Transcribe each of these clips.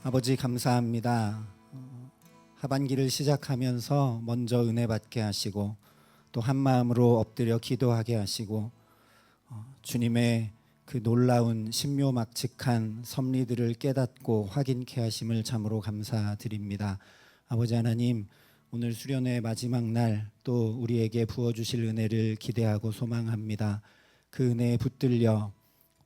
아버지 감사합니다. 하반기를 시작하면서 먼저 은혜 받게 하시고 또 한마음으로 엎드려 기도하게 하시고 주님의 그 놀라운 신묘막측한 섭리들을 깨닫고 확인케 하심을 참으로 감사드립니다. 아버지 하나님, 오늘 수련회 마지막 날 또 우리에게 부어주실 은혜를 기대하고 소망합니다. 그 은혜에 붙들려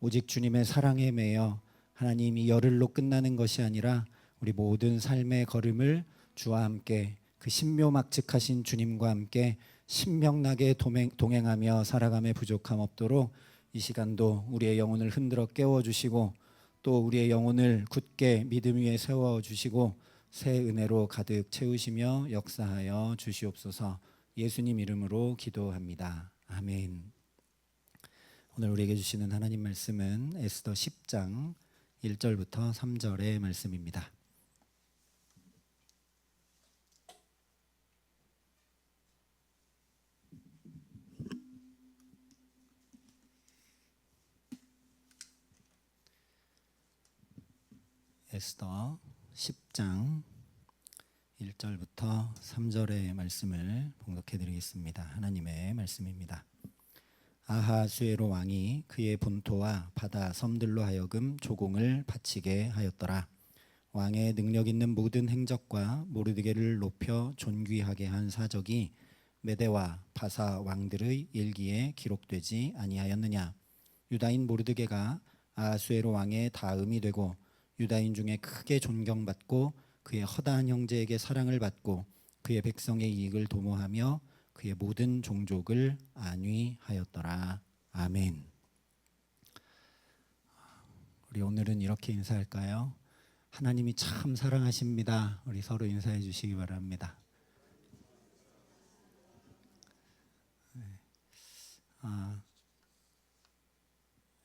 오직 주님의 사랑에 매여 하나님, 이 열흘로 끝나는 것이 아니라 우리 모든 삶의 걸음을 주와 함께 그 신묘막측하신 주님과 함께 신명나게 동행하며 살아감에 부족함 없도록 이 시간도 우리의 영혼을 흔들어 깨워주시고 또 우리의 영혼을 굳게 믿음 위에 세워주시고 새 은혜로 가득 채우시며 역사하여 주시옵소서. 예수님 이름으로 기도합니다. 아멘. 오늘 우리에게 주시는 하나님 말씀은 에스더 10장 1절부터 3절의 말씀입니다. 에스더 10장 1절부터 3절의 말씀을 봉독해 드리겠습니다. 하나님의 말씀입니다. 아하수에로 왕이 그의 본토와 바다 섬들로 하여금 조공을 바치게 하였더라. 왕의 능력 있는 모든 행적과 모르드게를 높여 존귀하게 한 사적이 메대와 바사 왕들의 일기에 기록되지 아니하였느냐. 유다인 모르드게가 아하수에로 왕의 다음이 되고 유다인 중에 크게 존경받고 그의 허다한 형제에게 사랑을 받고 그의 백성의 이익을 도모하며 그의 모든 종족을 안위하였더라. 아멘. 우리 오늘은 이렇게 인사할까요? 하나님이 참 사랑하십니다. 우리 서로 인사해 주시기 바랍니다.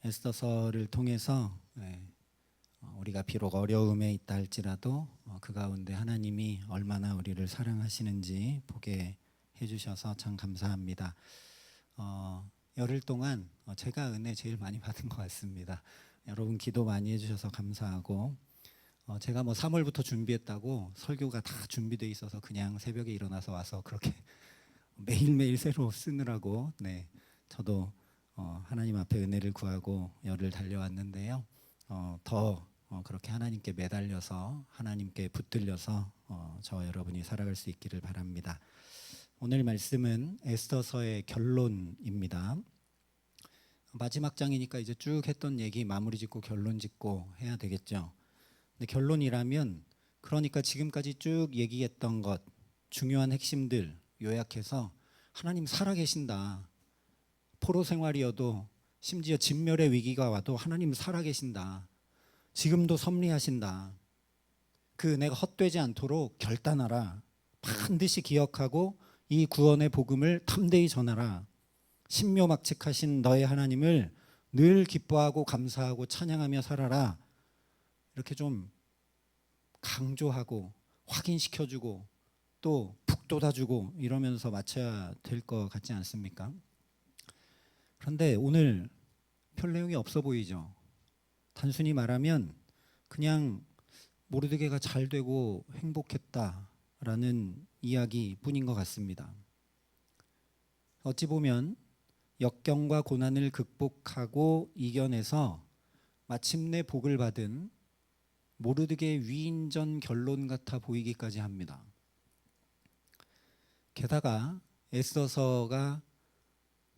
에스더서를 통해서 우리가 비록 어려움에 있다 할지라도 그 가운데 하나님이 얼마나 우리를 사랑하시는지 보게 해주셔서 참 감사합니다. 열흘 동안 제가 은혜 제일 많이 받은 것 같습니다. 여러분 기도 많이 해주셔서 감사하고 제가 3월부터 준비했다고 설교가 다 준비되어 있어서 그냥 새벽에 일어나서 와서 그렇게 매일매일 새로 쓰느라고 저도 하나님 앞에 은혜를 구하고 열흘 달려왔는데요. 더 그렇게 하나님께 매달려서 하나님께 붙들려서 저와 여러분이 살아갈 수 있기를 바랍니다. 오늘 말씀은 에스더서의 결론입니다. 마지막 장이니까 이제 쭉 했던 얘기 마무리 짓고 결론 짓고 해야 되겠죠. 근데 결론이라면 그러니까 지금까지 쭉 얘기했던 것 중요한 핵심들 요약해서 하나님 살아계신다. 포로 생활이어도 심지어 진멸의 위기가 와도 하나님 살아계신다. 지금도 섭리하신다. 그 은혜가 헛되지 않도록 결단하라. 반드시 기억하고 이 구원의 복음을 탐대히 전하라. 신묘막측하신 너의 하나님을 늘 기뻐하고 감사하고 찬양하며 살아라. 이렇게 좀 강조하고 확인시켜주고 또 북돋아주고 이러면서 마쳐야 될 것 같지 않습니까? 그런데 오늘 별 내용이 없어 보이죠? 단순히 말하면 그냥 모르드게가 잘 되고 행복했다라는 이야기뿐인 것 같습니다. 어찌 보면 역경과 고난을 극복하고 이겨내서 마침내 복을 받은 모르드게의 위인전 결론 같아 보이기까지 합니다. 게다가 에스더서가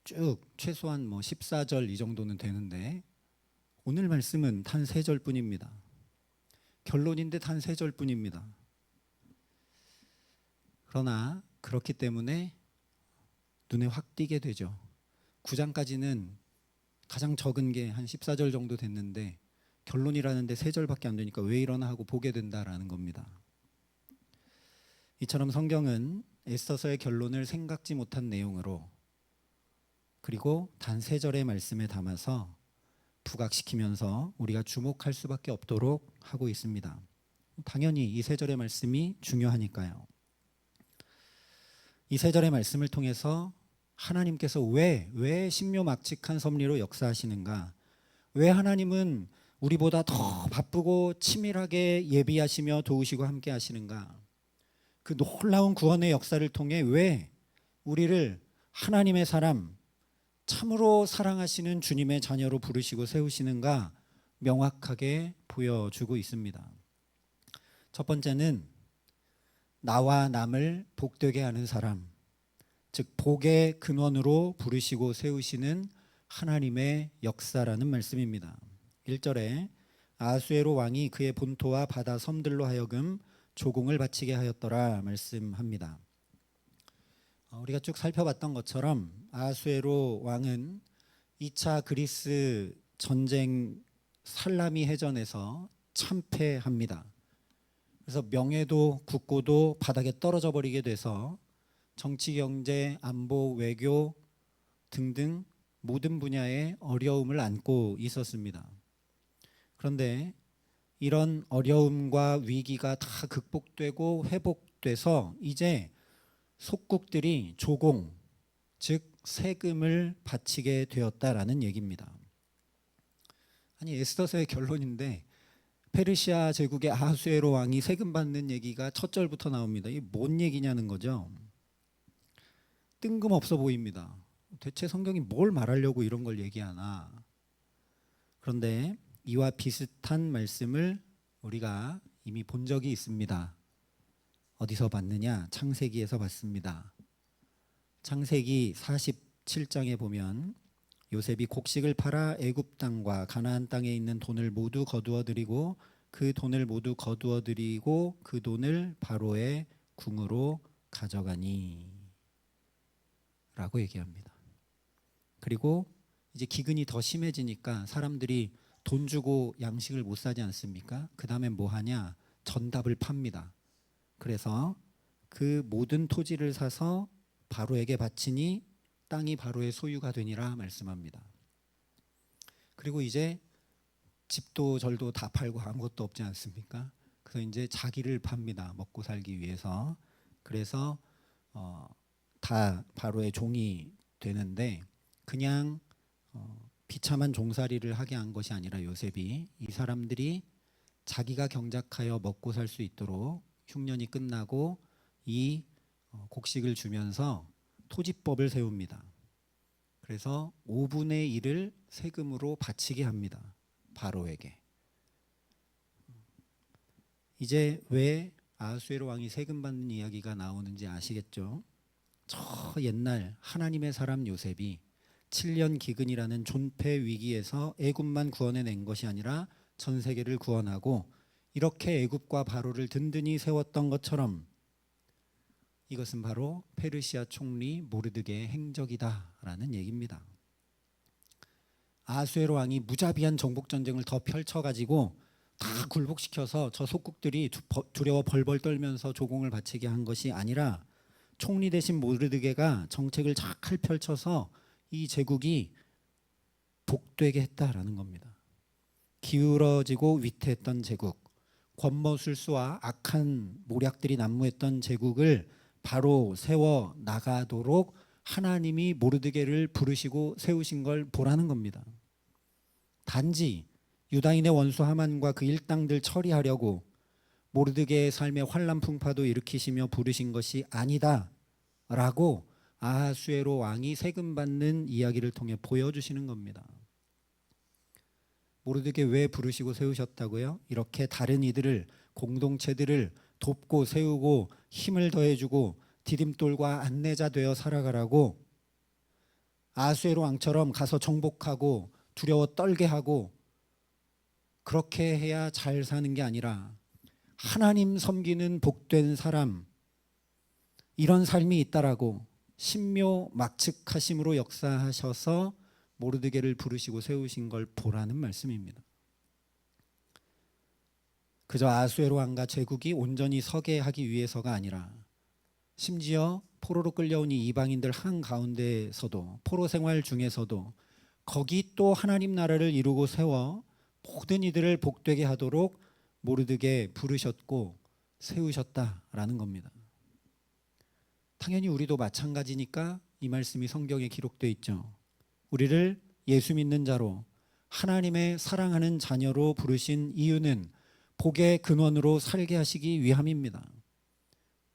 쭉 최소한 14절 이 정도는 되는데 오늘 말씀은 단 3절 뿐입니다. 결론인데 단 3절 뿐입니다. 그러나 그렇기 때문에 눈에 확 띄게 되죠. 9장까지는 가장 적은 게 한 14절 정도 됐는데 결론이라는데 3절밖에 안 되니까 왜 이러나 하고 보게 된다라는 겁니다. 이처럼 성경은 에스더서의 결론을 생각지 못한 내용으로 그리고 단 3절의 말씀에 담아서 부각시키면서 우리가 주목할 수밖에 없도록 하고 있습니다. 당연히 이 3절의 말씀이 중요하니까요. 이 3절의 말씀을 통해서 하나님께서 왜 신묘막측한 섭리로 역사하시는가? 왜 하나님은 우리보다 더 바쁘고 치밀하게 예비하시며 도우시고 함께 하시는가? 그 놀라운 구원의 역사를 통해 왜 우리를 하나님의 사람, 참으로 사랑하시는 주님의 자녀로 부르시고 세우시는가 명확하게 보여주고 있습니다. 첫 번째는 나와 남을 복되게 하는 사람, 즉 복의 근원으로 부르시고 세우시는 하나님의 역사라는 말씀입니다. 1절에 아수에로 왕이 그의 본토와 바다 섬들로 하여금 조공을 바치게 하였더라 말씀합니다. 우리가 쭉 살펴봤던 것처럼 아수에로 왕은 2차 그리스 전쟁 살라미 해전에서 참패합니다. 그래서 명예도 국고도 바닥에 떨어져 버리게 돼서 정치, 경제, 안보, 외교 등등 모든 분야에 어려움을 안고 있었습니다. 그런데 이런 어려움과 위기가 다 극복되고 회복돼서 이제 속국들이 조공, 즉 세금을 바치게 되었다라는 얘기입니다. 아니 에스더서의 결론인데 페르시아 제국의 아하수에로 왕이 세금 받는 얘기가 첫 절부터 나옵니다. 이게 뭔 얘기냐는 거죠. 뜬금없어 보입니다. 대체 성경이 뭘 말하려고 이런 걸 얘기하나. 그런데 이와 비슷한 말씀을 우리가 이미 본 적이 있습니다. 어디서 봤느냐? 창세기에서 봤습니다. 창세기 47장에 보면 요셉이 곡식을 팔아 애굽 땅과 가나안 땅에 있는 돈을 모두 거두어 드리고 그 돈을 모두 거두어 드리고 그 돈을 바로의 궁으로 가져가니 라고 얘기합니다. 그리고 이제 기근이 더 심해지니까 사람들이 돈 주고 양식을 못 사지 않습니까? 그 다음에 뭐 하냐? 전답을 팝니다. 그래서 그 모든 토지를 사서 바로에게 바치니 땅이 바로의 소유가 되니라 말씀합니다. 그리고 이제 집도 절도 다 팔고 아무것도 없지 않습니까? 그래서 이제 자기를 팝니다. 먹고 살기 위해서. 그래서 다 바로의 종이 되는데 그냥 비참한 종살이를 하게 한 것이 아니라 요셉이 이 사람들이 자기가 경작하여 먹고 살 수 있도록 흉년이 끝나고 이 곡식을 주면서 토지법을 세웁니다. 그래서 5분의 1을 세금으로 바치게 합니다. 바로에게. 이제 왜 아하수에로 왕이 세금 받는 이야기가 나오는지 아시겠죠? 저 옛날 하나님의 사람 요셉이 7년 기근이라는 존폐 위기에서 애굽만 구원해낸 것이 아니라 전 세계를 구원하고 이렇게 애굽과 바로를 든든히 세웠던 것처럼 이것은 바로 페르시아 총리 모르드게의 행적이다라는 얘기입니다. 아하수에로 왕이 무자비한 정복 전쟁을 더 펼쳐가지고 다 굴복시켜서 저 속국들이 두려워 벌벌 떨면서 조공을 바치게 한 것이 아니라 총리 대신 모르드게가 정책을 잘 펼쳐서 이 제국이 복되게 했다라는 겁니다. 기울어지고 위태했던 제국, 권모술수와 악한 모략들이 난무했던 제국을 바로 세워 나가도록 하나님이 모르드게를 부르시고 세우신 걸 보라는 겁니다. 단지 유다인의 원수 하만과 그 일당들 처리하려고 모르드게의 삶에 환란 풍파도 일으키시며 부르신 것이 아니다라고 아하수에로 왕이 세금 받는 이야기를 통해 보여주시는 겁니다. 모르드게 왜 부르시고 세우셨다고요? 이렇게 다른 이들을 공동체들을 돕고 세우고 힘을 더해주고 디딤돌과 안내자 되어 살아가라고 아하수에로 왕처럼 가서 정복하고 두려워 떨게 하고 그렇게 해야 잘 사는 게 아니라 하나님 섬기는 복된 사람 이런 삶이 있다라고 신묘막측하심으로 역사하셔서 모르드게를 부르시고 세우신 걸 보라는 말씀입니다. 그저 아하수에로 왕과 제국이 온전히 서게 하기 위해서가 아니라 심지어 포로로 끌려온 이 이방인들 한가운데서도 포로 생활 중에서도 거기 또 하나님 나라를 이루고 세워 모든 이들을 복되게 하도록 모르드게 부르셨고 세우셨다라는 겁니다. 당연히 우리도 마찬가지니까 이 말씀이 성경에 기록되어 있죠. 우리를 예수 믿는 자로 하나님의 사랑하는 자녀로 부르신 이유는 복의 근원으로 살게 하시기 위함입니다.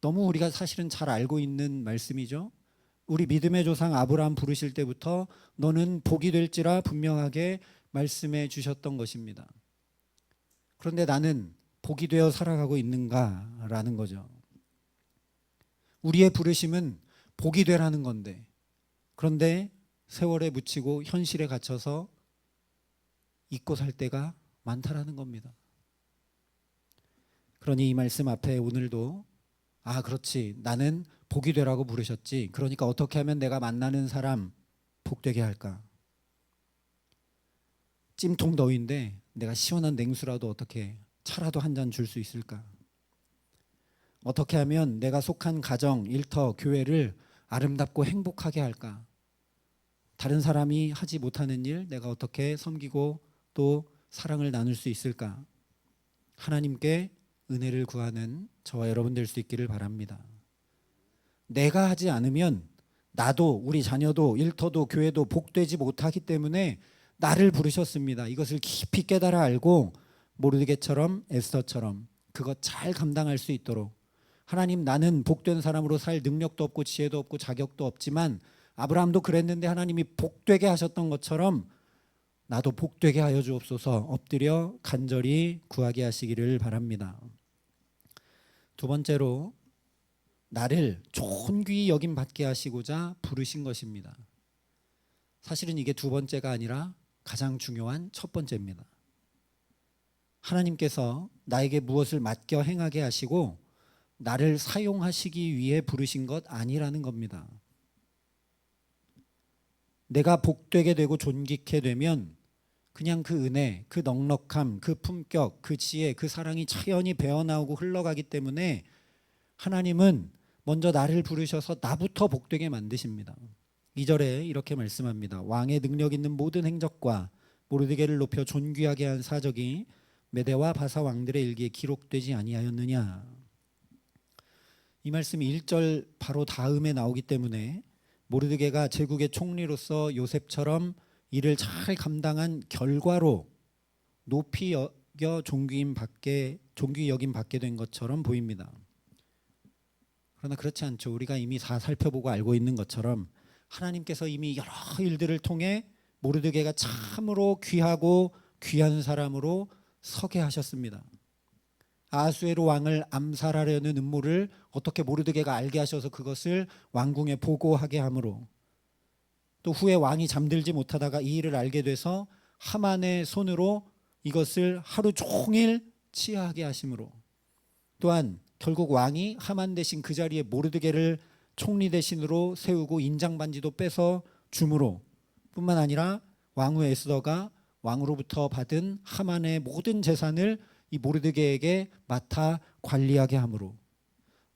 너무 우리가 사실은 잘 알고 있는 말씀이죠. 우리 믿음의 조상 아브라함 부르실 때부터 너는 복이 될지라 분명하게 말씀해 주셨던 것입니다. 그런데 나는 복이 되어 살아가고 있는가라는 거죠. 우리의 부르심은 복이 되라는 건데, 그런데 세월에 묻히고 현실에 갇혀서 잊고 살 때가 많다라는 겁니다. 그러니 이 말씀 앞에 오늘도 그렇지, 나는 복이 되라고 부르셨지. 그러니까 어떻게 하면 내가 만나는 사람 복되게 할까? 찜통 더위인데 내가 시원한 냉수라도 어떻게, 차라도 한 잔 줄 수 있을까? 어떻게 하면 내가 속한 가정, 일터, 교회를 아름답고 행복하게 할까? 다른 사람이 하지 못하는 일 내가 어떻게 섬기고 또 사랑을 나눌 수 있을까? 하나님께 은혜를 구하는 저와 여러분 될 수 있기를 바랍니다. 내가 하지 않으면 나도, 우리 자녀도, 일터도, 교회도 복되지 못하기 때문에 나를 부르셨습니다. 이것을 깊이 깨달아 알고 모르드게처럼, 에스더처럼 그것 잘 감당할 수 있도록, 하나님, 나는 복된 사람으로 살 능력도 없고 지혜도 없고 자격도 없지만 아브라함도 그랬는데 하나님이 복되게 하셨던 것처럼 나도 복되게 하여 주옵소서 엎드려 간절히 구하게 하시기를 바랍니다. 두 번째로, 나를 존귀히 여김 받게 하시고자 부르신 것입니다. 사실은 이게 두 번째가 아니라 가장 중요한 첫 번째입니다. 하나님께서 나에게 무엇을 맡겨 행하게 하시고 나를 사용하시기 위해 부르신 것 아니라는 겁니다. 내가 복되게 되고 존귀케 되면 그냥 그 은혜, 그 넉넉함, 그 품격, 그 지혜, 그 사랑이 자연히 배어나오고 흘러가기 때문에 하나님은 먼저 나를 부르셔서 나부터 복되게 만드십니다. 2절에 이렇게 말씀합니다. 왕의 능력 있는 모든 행적과 모르드게를 높여 존귀하게 한 사적이 메대와 바사 왕들의 일기에 기록되지 아니하였느냐. 이 말씀이 1절 바로 다음에 나오기 때문에 모르드게가 제국의 총리로서 요셉처럼 이를 잘 감당한 결과로 높이 여겨 존귀 여김 받게 된 것처럼 보입니다. 그러나 그렇지 않죠. 우리가 이미 다 살펴보고 알고 있는 것처럼 하나님께서 이미 여러 일들을 통해 모르드게가 참으로 귀하고 귀한 사람으로 서게 하셨습니다. 아하수에로 왕을 암살하려는 음모를 어떻게 모르드게가 알게 하셔서 그것을 왕궁에 보고하게 함으로, 또 후에 왕이 잠들지 못하다가 이 일을 알게 돼서 하만의 손으로 이것을 하루 종일 치하게 하심으로, 또한 결국 왕이 하만 대신 그 자리에 모르드게를 총리 대신으로 세우고 인장 반지도 빼서 줌으로, 뿐만 아니라 왕후 에스더가 왕으로부터 받은 하만의 모든 재산을 이 모르드게에게 맡아 관리하게 함으로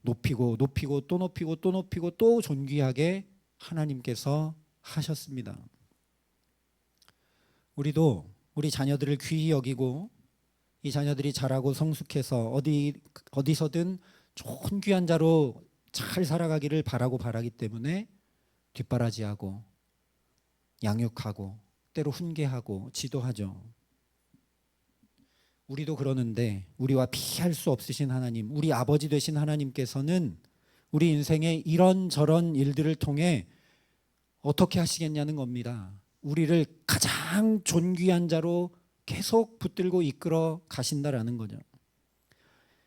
높이고 높이고 또 높이고 또 높이고 또 존귀하게 하나님께서 하셨습니다. 우리도 우리 자녀들을 귀히 여기고 이 자녀들이 자라고 성숙해서 어디서든 좋은 귀한 자로 잘 살아가기를 바라기 때문에 뒷바라지하고 양육하고 때로 훈계하고 지도하죠. 우리도 그러는데 우리와 비할 수 없으신 하나님, 우리 아버지 되신 하나님께서는 우리 인생의 이런저런 일들을 통해 어떻게 하시겠냐는 겁니다. 우리를 가장 존귀한 자로 계속 붙들고 이끌어 가신다라는 거죠.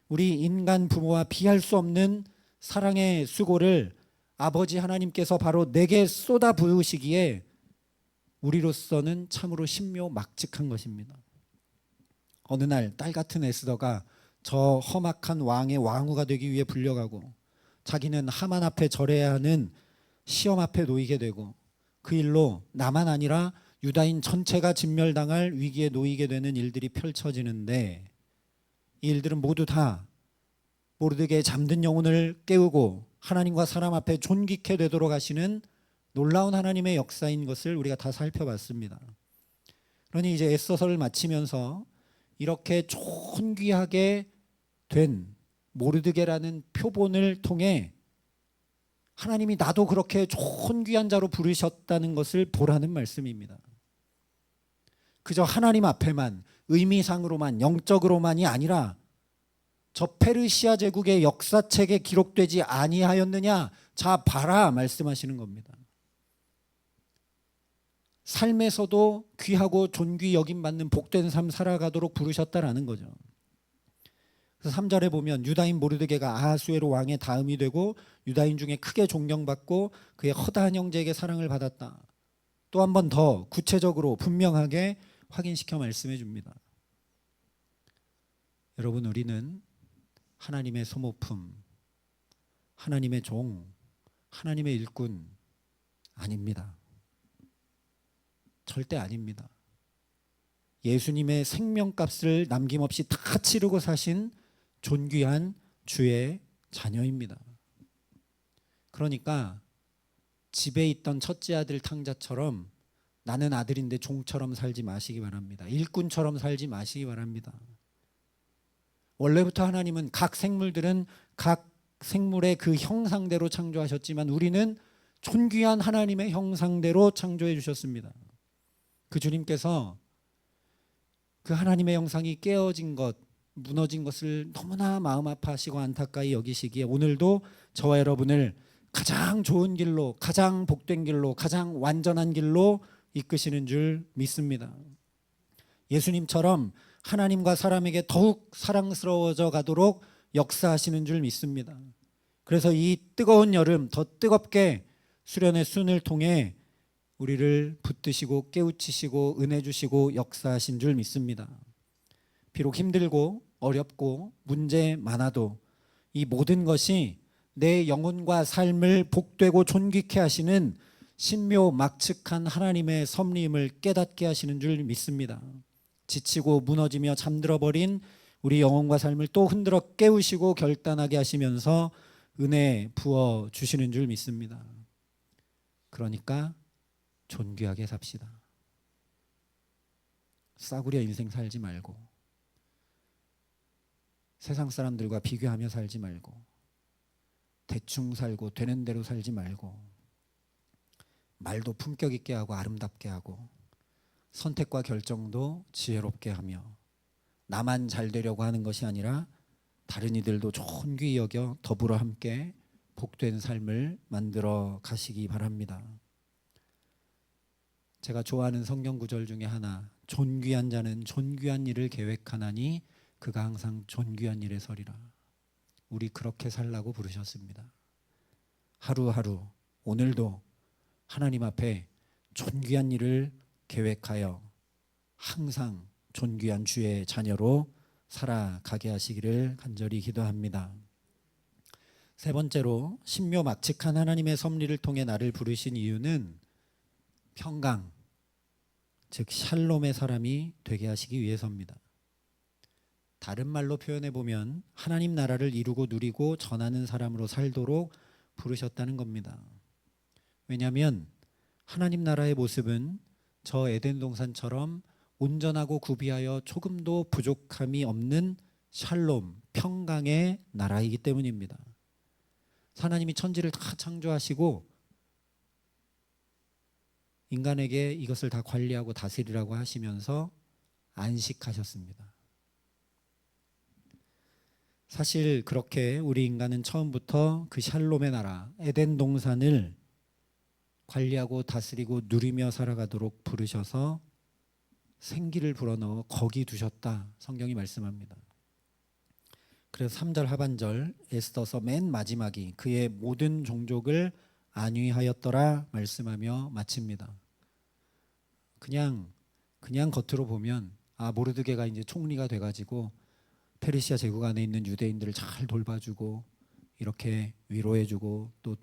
우리 인간 부모와 비할 수 없는 사랑의 수고를 아버지 하나님께서 바로 내게 쏟아 부으시기에 우리로서는 참으로 신묘막측한 것입니다. 어느 날 딸 같은 에스더가 저 험악한 왕의 왕후가 되기 위해 불려가고 자기는 하만 앞에 절해야 하는 시험 앞에 놓이게 되고 그 일로 나만 아니라 유다인 전체가 진멸당할 위기에 놓이게 되는 일들이 펼쳐지는데, 이 일들은 모두 다 모르드게의 잠든 영혼을 깨우고 하나님과 사람 앞에 존귀케 되도록 하시는 놀라운 하나님의 역사인 것을 우리가 다 살펴봤습니다. 그러니 이제 에스더서를 마치면서 이렇게 존귀하게 된 모르드게라는 표본을 통해 하나님이 나도 그렇게 존귀한 자로 부르셨다는 것을 보라는 말씀입니다. 그저 하나님 앞에만, 의미상으로만, 영적으로만이 아니라 저 페르시아 제국의 역사책에 기록되지 아니하였느냐? 자 봐라 말씀하시는 겁니다. 삶에서도 귀하고 존귀 여김받는 복된 삶 살아가도록 부르셨다라는 거죠. 그래서 3절에 보면 유다인 모르드게가 아하수에로 왕의 다음이 되고 유다인 중에 크게 존경받고 그의 허다한 형제에게 사랑을 받았다. 또 한 번 더 구체적으로 분명하게 확인시켜 말씀해 줍니다. 여러분, 우리는 하나님의 소모품, 하나님의 종, 하나님의 일꾼 아닙니다. 절대 아닙니다. 예수님의 생명값을 남김없이 다 치르고 사신 존귀한 주의 자녀입니다. 그러니까 집에 있던 첫째 아들 탕자처럼 나는 아들인데 종처럼 살지 마시기 바랍니다. 일꾼처럼 살지 마시기 바랍니다. 원래부터 하나님은 각 생물들은 각 생물의 그 형상대로 창조하셨지만 우리는 존귀한 하나님의 형상대로 창조해 주셨습니다. 그 주님께서 그 하나님의 형상이 깨어진 것, 무너진 것을 너무나 마음 아파하시고 안타까이 여기시기에 오늘도 저와 여러분을 가장 좋은 길로, 가장 복된 길로, 가장 완전한 길로 이끄시는 줄 믿습니다. 예수님처럼 하나님과 사람에게 더욱 사랑스러워져 가도록 역사하시는 줄 믿습니다. 그래서 이 뜨거운 여름 더 뜨겁게 수련의 순을 통해 우리를 붙드시고 깨우치시고 은혜 주시고 역사하신 줄 믿습니다. 비록 힘들고 어렵고 문제 많아도 이 모든 것이 내 영혼과 삶을 복되고 존귀케 하시는 신묘막측한 하나님의 섭리임을 깨닫게 하시는 줄 믿습니다. 지치고 무너지며 잠들어버린 우리 영혼과 삶을 또 흔들어 깨우시고 결단하게 하시면서 은혜 부어주시는 줄 믿습니다. 그러니까 존귀하게 삽시다. 싸구려 인생 살지 말고 세상 사람들과 비교하며 살지 말고 대충 살고 되는 대로 살지 말고 말도 품격 있게 하고 아름답게 하고 선택과 결정도 지혜롭게 하며 나만 잘 되려고 하는 것이 아니라 다른 이들도 존귀히 여겨 더불어 함께 복된 삶을 만들어 가시기 바랍니다. 제가 좋아하는 성경 구절 중에 하나, 존귀한 자는 존귀한 일을 계획하나니 그가 항상 존귀한 일에 서리라. 우리 그렇게 살라고 부르셨습니다. 하루하루 오늘도 하나님 앞에 존귀한 일을 계획하여 항상 존귀한 주의 자녀로 살아가게 하시기를 간절히 기도합니다. 세 번째로 신묘막측한 하나님의 섭리를 통해 나를 부르신 이유는 평강, 즉 샬롬의 사람이 되게 하시기 위해서입니다. 다른 말로 표현해 보면 하나님 나라를 이루고 누리고 전하는 사람으로 살도록 부르셨다는 겁니다. 왜냐하면 하나님 나라의 모습은 저 에덴 동산처럼 온전하고 구비하여 조금도 부족함이 없는 샬롬, 평강의 나라이기 때문입니다. 하나님이 천지를 다 창조하시고 인간에게 이것을 다 관리하고 다스리라고 하시면서 안식하셨습니다. 사실 그렇게 우리 인간은 처음부터 그 샬롬의 나라, 에덴 동산을 관리하고 다스리고 누리며 살아가도록 부르셔서 생기를 불어넣어 거기 두셨다. 성경이 말씀합니다. 그래서 3절 하반절 에스더서 맨 마지막이 그의 모든 종족을 안위하였더라 말씀하며 마칩니다. 그냥 겉으로 보면 모르드게가 이제 총리가 돼가지고 페르시아 제국 안에 있는 유대인들을 잘 돌봐주고 이렇게 위로해주고 또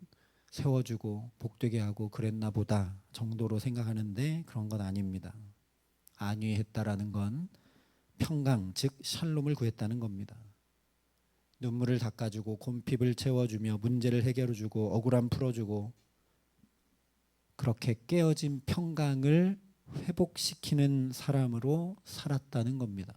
세워주고 복되게 하고 그랬나 보다 정도로 생각하는데 그런 건 아닙니다. 안위했다라는 건 평강, 즉 샬롬을 구했다는 겁니다. 눈물을 닦아주고 곰핍을 채워주며 문제를 해결해주고 억울함 풀어주고 그렇게 깨어진 평강을 회복시키는 사람으로 살았다는 겁니다.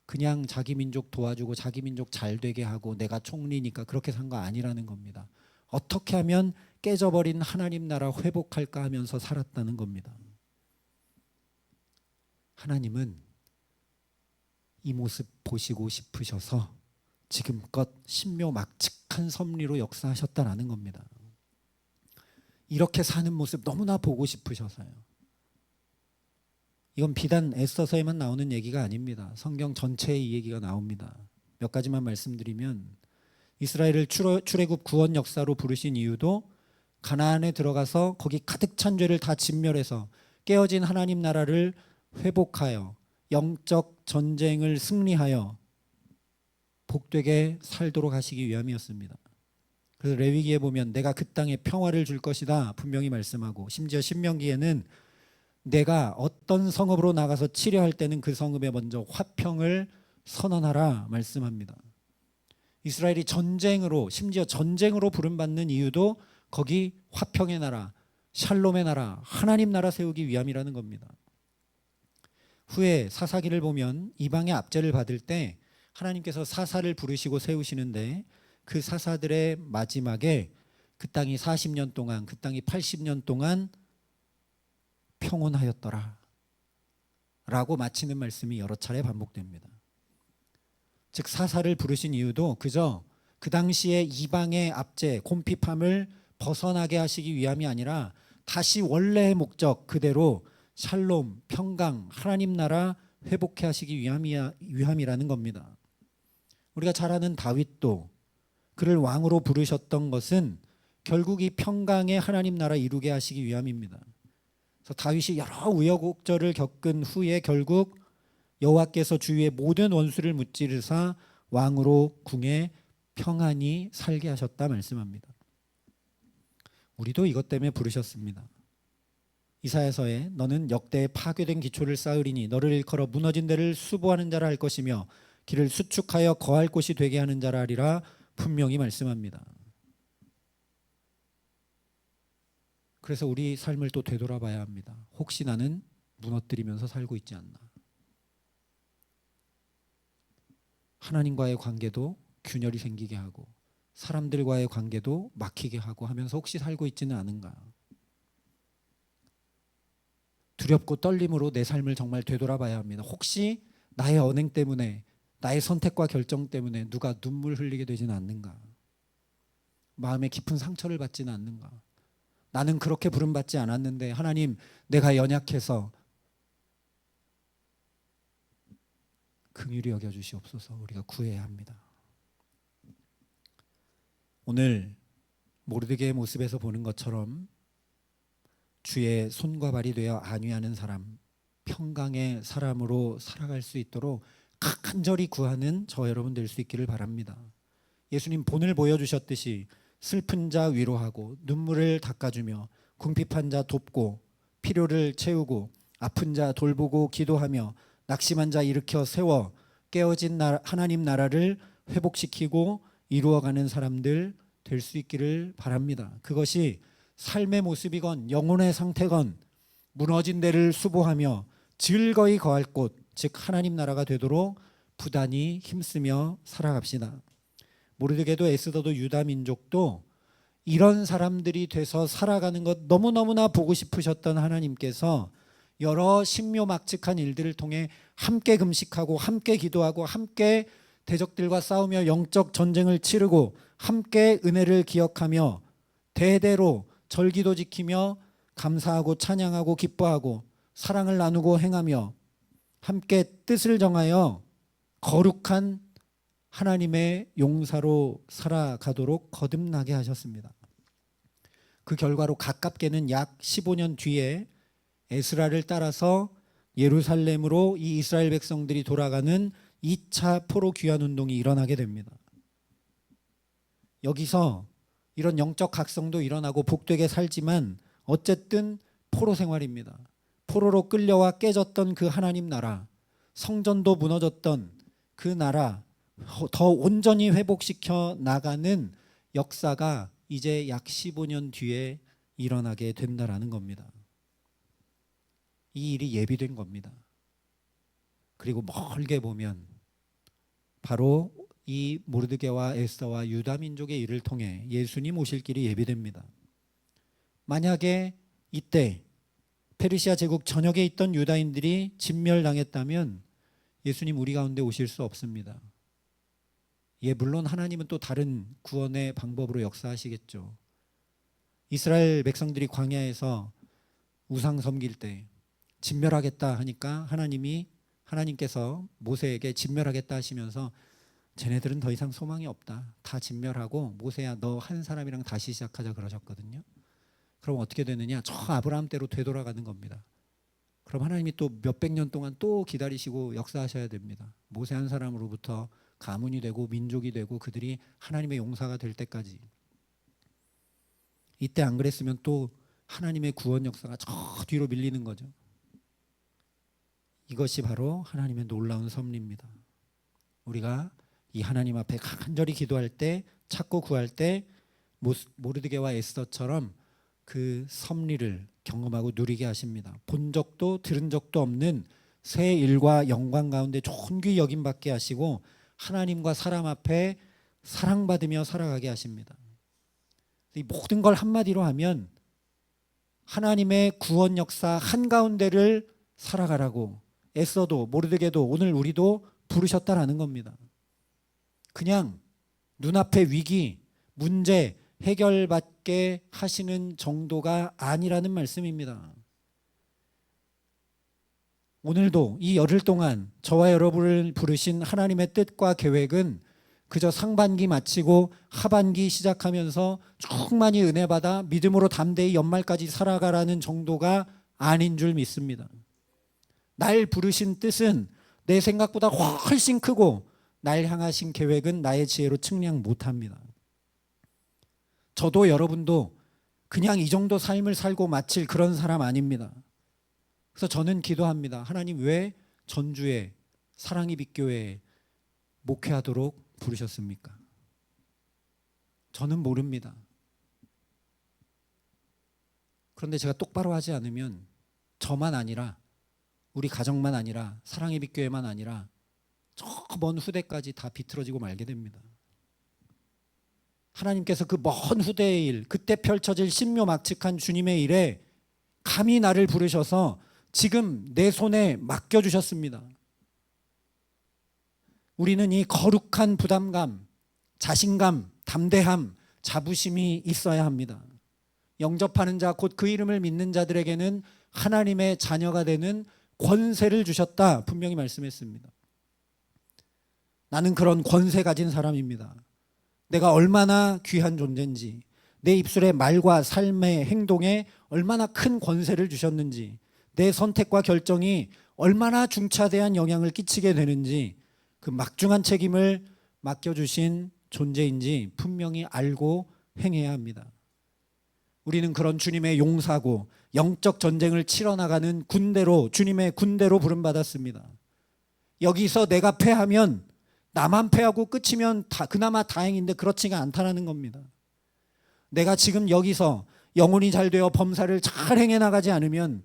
그냥 자기 민족 도와주고 자기 민족 잘 되게 하고 내가 총리니까 그렇게 산 거 아니라는 겁니다. 어떻게 하면 깨져버린 하나님 나라 회복할까 하면서 살았다는 겁니다. 하나님은 이 모습 보시고 싶으셔서 지금껏 신묘막측한 섭리로 역사하셨다라는 겁니다. 이렇게 사는 모습 너무나 보고 싶으셔서요. 이건 비단 에스더서에만 나오는 얘기가 아닙니다. 성경 전체에 이 얘기가 나옵니다. 몇 가지만 말씀드리면 이스라엘을 출애굽 구원 역사로 부르신 이유도 가나안에 들어가서 거기 가득 찬 죄를 다 진멸해서 깨어진 하나님 나라를 회복하여 영적 전쟁을 승리하여 복되게 살도록 하시기 위함이었습니다. 그래서 레위기에 보면 내가 그 땅에 평화를 줄 것이다 분명히 말씀하고, 심지어 신명기에는 내가 어떤 성읍으로 나가서 치려할 때는 그 성읍에 먼저 화평을 선언하라 말씀합니다. 이스라엘이 전쟁으로, 심지어 전쟁으로 부름받는 이유도 거기 화평의 나라, 샬롬의 나라, 하나님 나라 세우기 위함이라는 겁니다. 후에 사사기를 보면 이방의 압제를 받을 때 하나님께서 사사를 부르시고 세우시는데 그 사사들의 마지막에 그 땅이 40년 동안, 그 땅이 80년 동안 평온하였더라 라고 마치는 말씀이 여러 차례 반복됩니다. 즉 사사를 부르신 이유도 그저 그 당시에 이방의 압제, 곰핍함을 벗어나게 하시기 위함이 아니라 다시 원래의 목적 그대로 샬롬, 평강, 하나님 나라 회복해 하시기 위함이라는 겁니다. 우리가 잘 아는 다윗도 그를 왕으로 부르셨던 것은 결국 이 평강의 하나님 나라 이루게 하시기 위함입니다. 그래서 다윗이 여러 우여곡절을 겪은 후에 결국 여호와께서 주위의 모든 원수를 무찌르사 왕으로 궁에 평안히 살게 하셨다 말씀합니다. 우리도 이것 때문에 부르셨습니다. 이사야서에 너는 역대에 파괴된 기초를 쌓으리니 너를 일컬어 무너진 데를 수보하는 자라 할 것이며 길을 수축하여 거할 곳이 되게 하는 자라 하리라 분명히 말씀합니다. 그래서 우리 삶을 또 되돌아봐야 합니다. 혹시 나는 무너뜨리면서 살고 있지 않나. 하나님과의 관계도 균열이 생기게 하고 사람들과의 관계도 막히게 하고 하면서 혹시 살고 있지는 않은가. 두렵고 떨림으로 내 삶을 정말 되돌아봐야 합니다. 혹시 나의 언행 때문에, 나의 선택과 결정 때문에 누가 눈물 흘리게 되지는 않는가. 마음에 깊은 상처를 받지는 않는가. 나는 그렇게 부름받지 않았는데 하나님 내가 연약해서 긍휼히 여겨주시옵소서. 우리가 구해야 합니다. 오늘 모르드게의 모습에서 보는 것처럼 주의 손과 발이 되어 안위하는 사람, 평강의 사람으로 살아갈 수 있도록 간절히 구하는 저 여러분 될 수 있기를 바랍니다. 예수님 본을 보여주셨듯이 슬픈 자 위로하고 눈물을 닦아주며 궁핍한 자 돕고 필요를 채우고 아픈 자 돌보고 기도하며 낙심한 자 일으켜 세워 깨어진 하나님 나라를 회복시키고 이루어가는 사람들 될 수 있기를 바랍니다. 그것이 삶의 모습이건 영혼의 상태건 무너진 데를 수보하며 즐거이 거할 곳, 즉 하나님 나라가 되도록 부단히 힘쓰며 살아갑시다. 모르드게도 에스더도 유다 민족도 이런 사람들이 돼서 살아가는 것 너무너무나 보고 싶으셨던 하나님께서 여러 신묘막측한 일들을 통해 함께 금식하고 함께 기도하고 함께 대적들과 싸우며 영적 전쟁을 치르고 함께 은혜를 기억하며 대대로 절기도 지키며 감사하고 찬양하고 기뻐하고 사랑을 나누고 행하며 함께 뜻을 정하여 거룩한 하나님의 용사로 살아가도록 거듭나게 하셨습니다. 그 결과로 가깝게는 약 15년 뒤에 에스라를 따라서 예루살렘으로 이 이스라엘 백성들이 돌아가는 2차 포로 귀환 운동이 일어나게 됩니다. 여기서 이런 영적 각성도 일어나고 복되게 살지만 어쨌든 포로 생활입니다. 포로로 끌려와 깨졌던 그 하나님 나라, 성전도 무너졌던 그 나라 더 온전히 회복시켜 나가는 역사가 이제 약 15년 뒤에 일어나게 된다라는 겁니다. 이 일이 예비된 겁니다. 그리고 멀게 보면 바로 이 모르드게와 에스더와 유다 민족의 일을 통해 예수님 오실 길이 예비됩니다. 만약에 이때 페르시아 제국 전역에 있던 유다인들이 진멸당했다면 예수님 우리 가운데 오실 수 없습니다. 예, 물론 하나님은 또 다른 구원의 방법으로 역사하시겠죠. 이스라엘 백성들이 광야에서 우상 섬길 때 진멸하겠다 하니까 하나님께서 모세에게 진멸하겠다 하시면서 쟤네들은 더 이상 소망이 없다. 다 진멸하고 모세야 너 한 사람이랑 다시 시작하자 그러셨거든요. 그럼 어떻게 되느냐? 저 아브라함 때로 되돌아가는 겁니다. 그럼 하나님이 또 몇백 년 동안 또 기다리시고 역사하셔야 됩니다. 모세 한 사람으로부터 가문이 되고 민족이 되고 그들이 하나님의 용사가 될 때까지. 이때 안 그랬으면 또 하나님의 구원 역사가 저 뒤로 밀리는 거죠. 이것이 바로 하나님의 놀라운 섭리입니다. 우리가 이 하나님 앞에 간절히 기도할 때, 찾고 구할 때 모르드게와 에스더처럼 그 섭리를 경험하고 누리게 하십니다. 본 적도 들은 적도 없는 새 일과 영광 가운데 존귀 여김받게 하시고 하나님과 사람 앞에 사랑받으며 살아가게 하십니다. 이 모든 걸 한마디로 하면 하나님의 구원 역사 한가운데를 살아가라고 에스더도 모르드게도 오늘 우리도 부르셨다라는 겁니다. 그냥 눈앞의 위기, 문제 해결받게 하시는 정도가 아니라는 말씀입니다. 오늘도 이 열흘 동안 저와 여러분을 부르신 하나님의 뜻과 계획은 그저 상반기 마치고 하반기 시작하면서 충만히 은혜 받아 믿음으로 담대히 연말까지 살아가라는 정도가 아닌 줄 믿습니다. 날 부르신 뜻은 내 생각보다 훨씬 크고 날 향하신 계획은 나의 지혜로 측량 못합니다. 저도 여러분도 그냥 이 정도 삶을 살고 마칠 그런 사람 아닙니다. 그래서 저는 기도합니다. 하나님 왜 전주에 사랑의 빛교회에 목회하도록 부르셨습니까? 저는 모릅니다. 그런데 제가 똑바로 하지 않으면 저만 아니라 우리 가정만 아니라 사랑의 빛교회만 아니라 저 먼 후대까지 다 비틀어지고 말게 됩니다. 하나님께서 그 먼 후대의 일, 그때 펼쳐질 신묘막측한 주님의 일에 감히 나를 부르셔서 지금 내 손에 맡겨주셨습니다. 우리는 이 거룩한 부담감, 자신감, 담대함, 자부심이 있어야 합니다. 영접하는 자, 곧 그 이름을 믿는 자들에게는 하나님의 자녀가 되는 권세를 주셨다 분명히 말씀했습니다. 나는 그런 권세 가진 사람입니다. 내가 얼마나 귀한 존재인지, 내 입술의 말과 삶의 행동에 얼마나 큰 권세를 주셨는지, 내 선택과 결정이 얼마나 중차대한 영향을 끼치게 되는지 그 막중한 책임을 맡겨주신 존재인지 분명히 알고 행해야 합니다. 우리는 그런 주님의 용사고 영적 전쟁을 치러나가는 군대로, 주님의 군대로 부름받았습니다. 여기서 내가 패하면, 나만 패하고 끝이면 그나마 다행인데 그렇지가 않다는 겁니다. 내가 지금 여기서 영혼이 잘 되어 범사를 잘 행해 나가지 않으면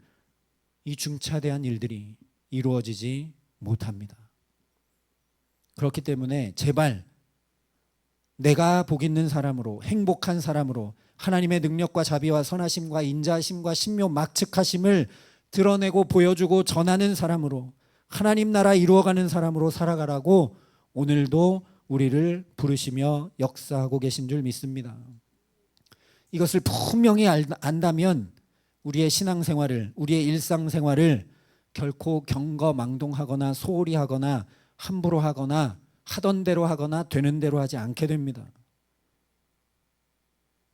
이 중차대한 일들이 이루어지지 못합니다. 그렇기 때문에 제발 내가 복 있는 사람으로, 행복한 사람으로 하나님의 능력과 자비와 선하심과 인자하심과 신묘 막측하심을 드러내고 보여주고 전하는 사람으로, 하나님 나라 이루어가는 사람으로 살아가라고 오늘도 우리를 부르시며 역사하고 계신 줄 믿습니다. 이것을 분명히 안다면 우리의 신앙생활을, 우리의 일상생활을 결코 경거망동하거나 소홀히 하거나 함부로 하거나 하던 대로 하거나 되는 대로 하지 않게 됩니다.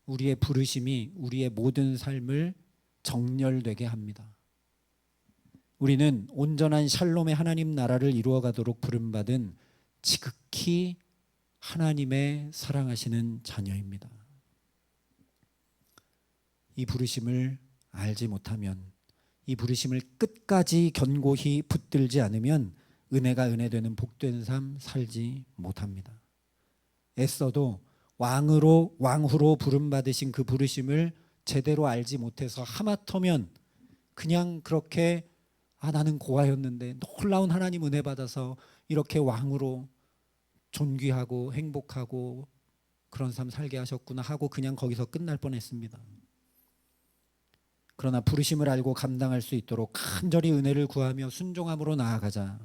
우리의 부르심이 우리의 모든 삶을 정렬되게 합니다. 우리는 온전한 샬롬의 하나님 나라를 이루어가도록 부름받은 지극히 하나님의 사랑하시는 자녀입니다. 이 부르심을 알지 못하면, 이 부르심을 끝까지 견고히 붙들지 않으면 은혜가 은혜되는 복된 삶 살지 못합니다. 에스더도 왕후로 부름받으신 그 부르심을 제대로 알지 못해서 하마터면 그냥 그렇게 나는 고아였는데 놀라운 하나님 은혜 받아서 이렇게 왕으로 존귀하고 행복하고 그런 삶 살게 하셨구나 하고 그냥 거기서 끝날 뻔했습니다. 그러나 부르심을 알고 감당할 수 있도록 간절히 은혜를 구하며 순종함으로 나아가자.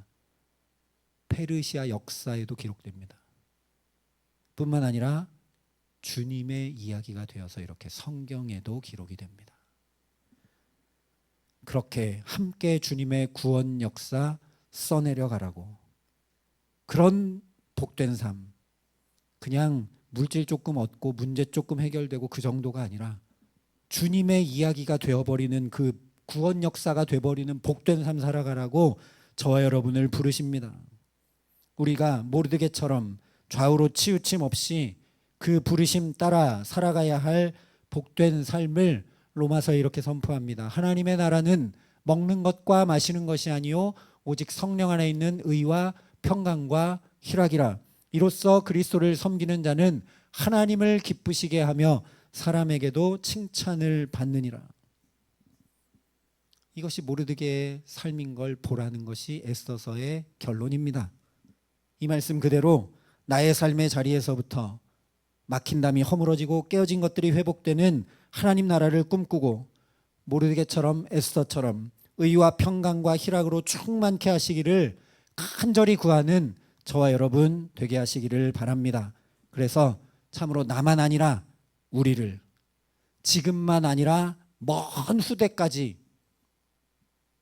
페르시아 역사에도 기록됩니다. 뿐만 아니라 주님의 이야기가 되어서 이렇게 성경에도 기록이 됩니다. 그렇게 함께 주님의 구원 역사 써내려 가라고. 그런 복된 삶, 그냥 물질 조금 얻고 문제 조금 해결되고 그 정도가 아니라 주님의 이야기가 되어버리는 그 구원 역사가 되어버리는 복된 삶 살아가라고 저와 여러분을 부르십니다. 우리가 모르드게처럼 좌우로 치우침 없이 그 부르심 따라 살아가야 할 복된 삶을 로마서에 이렇게 선포합니다. 하나님의 나라는 먹는 것과 마시는 것이 아니요 오직 성령 안에 있는 의와 평강과 희락이라. 이로써 그리스도를 섬기는 자는 하나님을 기쁘시게 하며 사람에게도 칭찬을 받느니라. 이것이 모르드게의 삶인 걸 보라는 것이 에스더서의 결론입니다. 이 말씀 그대로 나의 삶의 자리에서부터 막힌 담이 허물어지고 깨어진 것들이 회복되는 하나님 나라를 꿈꾸고 모르드게처럼 에스더처럼 의와 평강과 희락으로 충만케 하시기를 간절히 구하는 저와 여러분 되게 하시기를 바랍니다. 그래서 참으로 나만 아니라 우리를 지금만 아니라 먼 후대까지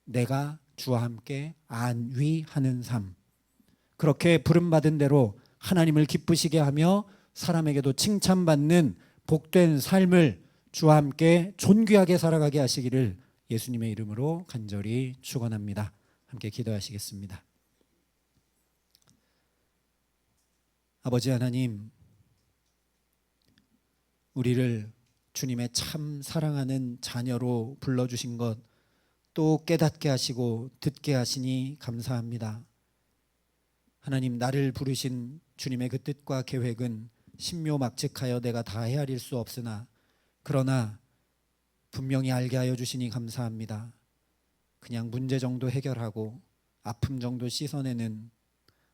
내가 주와 함께 안위하는 삶, 그렇게 부름받은 대로 하나님을 기쁘시게 하며 사람에게도 칭찬받는 복된 삶을 주와 함께 존귀하게 살아가게 하시기를 예수님의 이름으로 간절히 축원합니다. 함께 기도하시겠습니다. 아버지 하나님, 우리를 주님의 참 사랑하는 자녀로 불러주신 것 또 깨닫게 하시고 듣게 하시니 감사합니다. 하나님, 나를 부르신 주님의 그 뜻과 계획은 신묘막측하여 내가 다 헤아릴 수 없으나 그러나 분명히 알게 하여 주시니 감사합니다. 그냥 문제 정도 해결하고 아픔 정도 씻어내는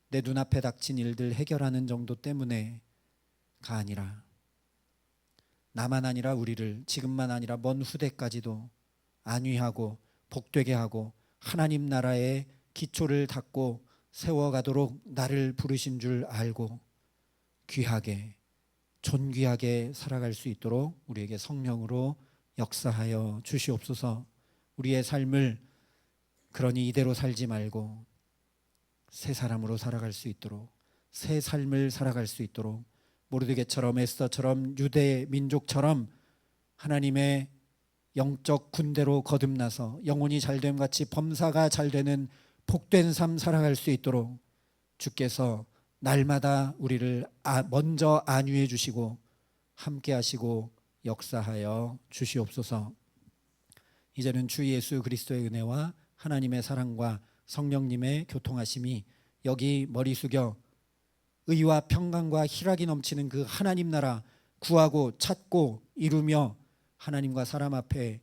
내 눈앞에 닥친 일들 해결하는 정도 때문에가 아니라 나만 아니라 우리를 지금만 아니라 먼 후대까지도 안위하고 복되게 하고 하나님 나라의 기초를 닦고 세워가도록 나를 부르신 줄 알고 귀하게 존귀하게 살아갈 수 있도록 우리에게 성령으로 역사하여 주시옵소서. 우리의 삶을 그러니 이대로 살지 말고 새 사람으로 살아갈 수 있도록, 새 삶을 살아갈 수 있도록 모르드게처럼 에스더처럼 유대 민족처럼 하나님의 영적 군대로 거듭나서 영혼이 잘됨 같이 범사가 잘되는 복된 삶 살아갈 수 있도록 주께서 날마다 우리를 먼저 안위해 주시고 함께 하시고 역사하여 주시옵소서. 이제는 주 예수 그리스도의 은혜와 하나님의 사랑과 성령님의 교통하심이 여기 머리 숙여 의와 평강과 희락이 넘치는 그 하나님 나라 구하고 찾고 이루며 하나님과 사람 앞에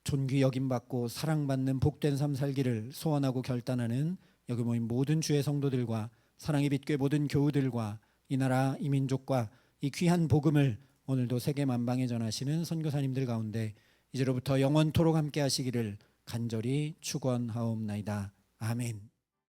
존귀 여김받고 사랑받는 복된 삶 살기를 소원하고 결단하는 여기 모인 모든 주의 성도들과 사랑의 빛교회 모든 교우들과 이 나라 이 민족과 이 귀한 복음을 오늘도 세계 만방에 전하시는 선교사님들 가운데 이제로부터 영원토록 함께 하시기를 간절히 축원하옵나이다. 아멘.